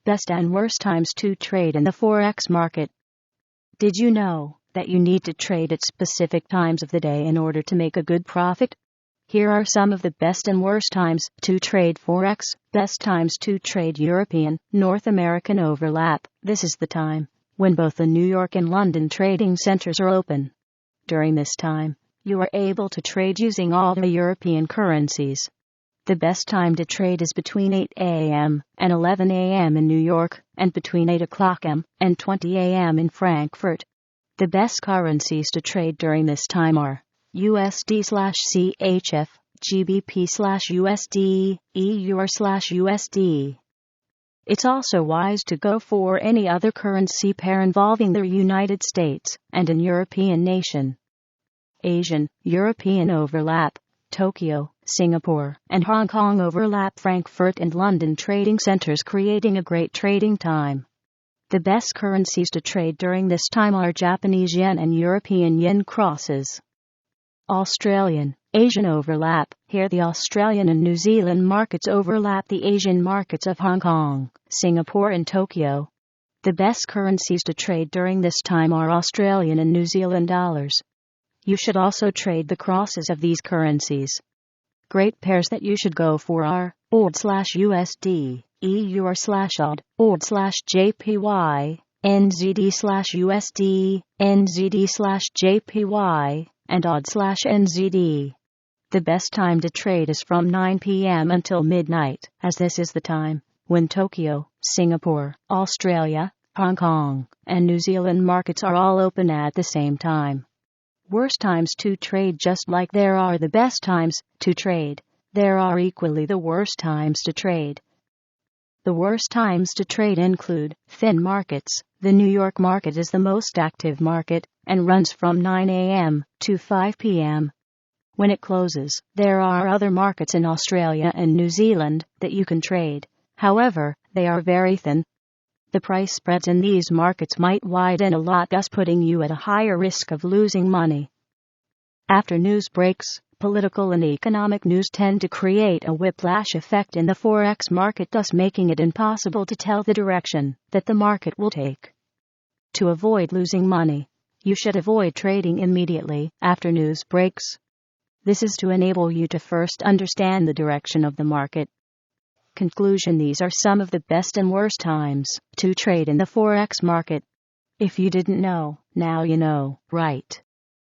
Best and worst times to trade in the Forex market. Did you know that you need to trade at specific times of the day in order to make a good profit? Here are some of the best and worst times to trade Forex. Best times to trade European, North American overlap. This is the time when both the New York and London trading centers are open. During this time, you are able to trade using all the European currencies. The best time to trade is between 8 a.m. and 11 a.m. in New York, and between 8 o'clock m. and 20 a.m. in Frankfurt. The best currencies to trade during this time are USD/CHF, GBP/USD, EUR/USD. It's also wise to go for any other currency pair involving the United States and an European nation. Asian, European overlap. Tokyo, Singapore, and Hong Kong overlap Frankfurt and London trading centers, creating a great trading time. The best currencies to trade during this time are Japanese yen and European yen crosses. Australian, Asian overlap. Here the Australian and New Zealand markets overlap the Asian markets of Hong Kong, Singapore, and Tokyo. The best currencies to trade during this time are Australian and New Zealand dollars. You should also trade the crosses of these currencies. Great pairs that you should go for are AUD/USD, EUR/AUD, AUD/JPY, NZD/USD, NZD/JPY, and AUD/NZD. The best time to trade is from 9 p.m. until midnight, as this is the time when Tokyo, Singapore, Australia, Hong Kong, and New Zealand markets are all open at the same time. Worst times to trade. Just like there are the best times to trade, there are equally the worst times to trade. The worst times to trade include thin markets. The New York market is the most active market and runs from 9 a.m. to 5 p.m. When it closes, there are other markets in Australia and New Zealand that you can trade. However, they are very thin. The price spreads in these markets might widen a lot, thus putting you at a higher risk of losing money. After news breaks, political and economic news tend to create a whiplash effect in the Forex market, thus making it impossible to tell the direction that the market will take. To avoid losing money, you should avoid trading immediately after news breaks. This is to enable you to first understand the direction of the market. Conclusion: these are some of the best and worst times to trade in the Forex market. If you didn't know, now you know, right?